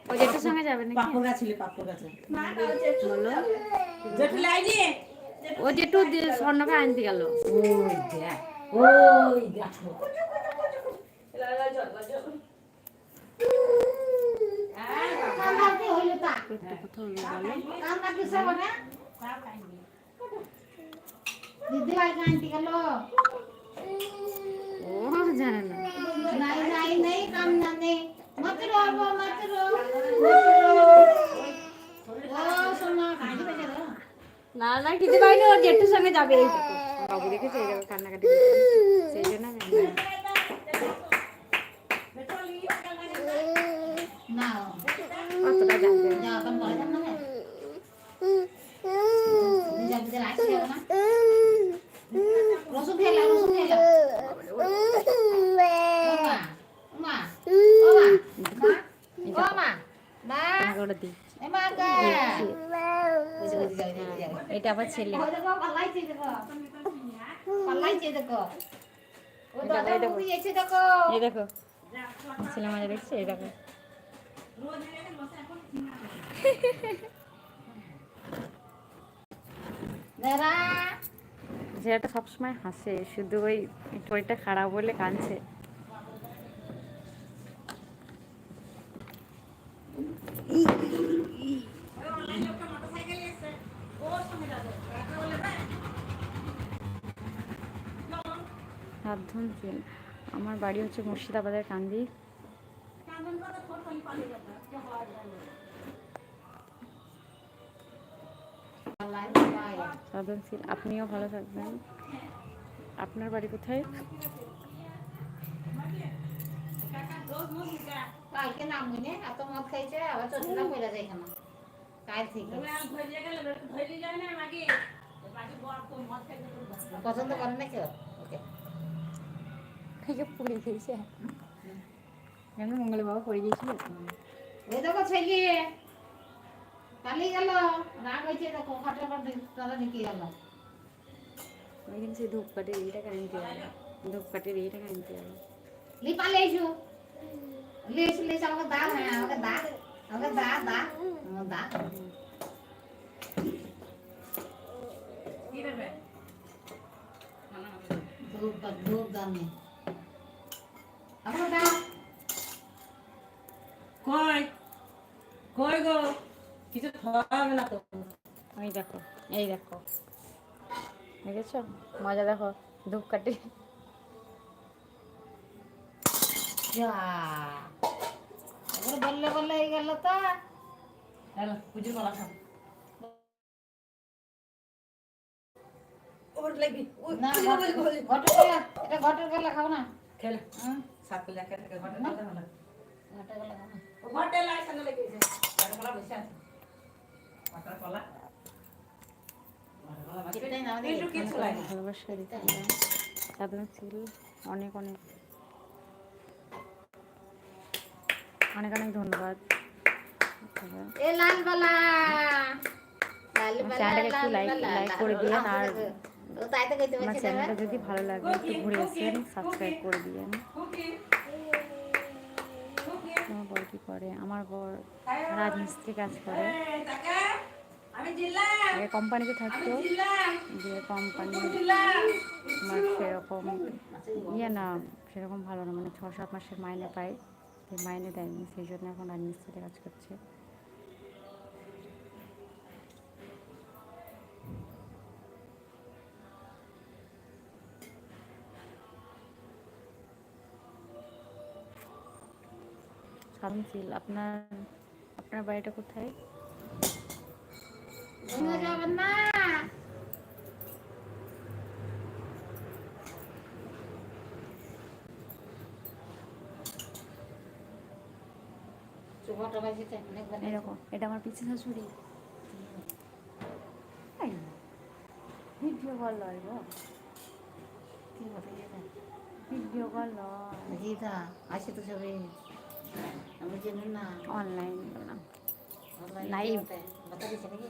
ও জেঠুর সঙ্গে যাবে নাকি? পাপ্পু গাছিলে পাপ্পু গাছে বলো জেঠু লাইনি ও জেঠু স্বর্ণকে আনতে গেল। ওই দেখ ওই দেখো পেটটা কোথাও হলো বলো? দিদি ভাই কান্তি গেল ও জানে না। नहीं नहीं नहीं काम जाने मत रो ओ सोना खाली बजे रो না না খেতে পারিনি, ওর জেঠুর সঙ্গে যাবে। এইটুকু বাবু দেখেছে, এইভাবে কান্নাকাটি করছে, সেই জন্য আমি ना অতটা জানবে না। जा अपन बोले ना मैं जब जब आके ना रसू खेला ओमा मा তোমাকে ওটা দিই। एमा का এটা আবার ছেলে। ओ देखो पल्लाई चे देखो ओ दादा मूवी ऐसे देखो এই দেখো ছেলে মজা দেখছে, এই দেখো जरा ছেলেটা সবসময় হাসে, শুধু ওই শরীরটা খারাপ বলে কাঁদছে। সাবধান, আমার বাড়ি হচ্ছে মুর্শিদাবাদের কান্দি। সাবধানশীল, আপনিও ভালো থাকবেন। আপনার বাড়ি কোথায়? काय के नाम म्हणे आता मग खायचे आवाज चोटला पहिला जाय खाना काय ठीक पसंद कर नाही के ओके খাইয়ে পড়ে গেছে, কেন মঙ্গলে বাবা পড়ে গিয়েছিল। এই দেখো ছেলে কালি গেল রাগ হয়েছে দেখো খাটে খাটে তারা নিকে গেল ওই দিন সে ধূপকাঠির এইটা কারেন্ট গেল, ধূপকাঠির এইটা কারেন্ট গেল। লিপা লেছু লেছ আমাকে দা না আমাকে দা দা কি দেবে ধূপ দামে আমাকে দা কই কই গো কিছু খাওয়াবে না তো? এই দেখো, এই দেখো, দেখেছো মজা, দেখো ধূপকাঠি। যা বললে বললে এই গেল তো হ্যালো পুজো কলা খাও ওর লাগি ওই না ঘটের এটা ঘটের গেলে খাও না খেলে সাত করে দেখা থাকে ঘটের না ভালো ঘটের গেলে খাও না ও ঘটের লাই সামনে লেগেছে ঘটের কলা বসে আছে ঘটের কলা এটাই না একটু কিছু লাগে ভালোবাসা দিতে সাবধানশীল, অনেক অনেক অনেক অনেক ধন্যবাদ। এ লাল বালা চ্যানেলটাকে একটু লাইক করে দিয়েন, আর ও তাই তো কইতে আমার বলছি চ্যানেলটা যদি ভালো লাগে একটু ঘুরে আসেন, সাবস্ক্রাইব করে দিয়েন। আমার বর কি করে? আমার বর রাজমিস্ত্রি কাজ করে, কোম্পানিতে থাকতো, যে কোম্পানি আমার সেরকম ইয়ে না, সেরকম ভালো না, মানে 6-7 মাসের মাইনে পায়, মাইনে দেয়নি, সেই জন্য এখন রাজমিস্ত্রিতে কাজ করছে। সাবধানশীল, আপনার বাড়িটা কোথায়? যাবেন না এরকম, এটা আমার পিসি শাশুড়ি। ভিডিও কল লয় গো, ভিডিও কল লয়, গীতা আসে তো সবে আমি জানি না অনলাইন না, অনলাইন লাইভ বাতা দিছে নাকি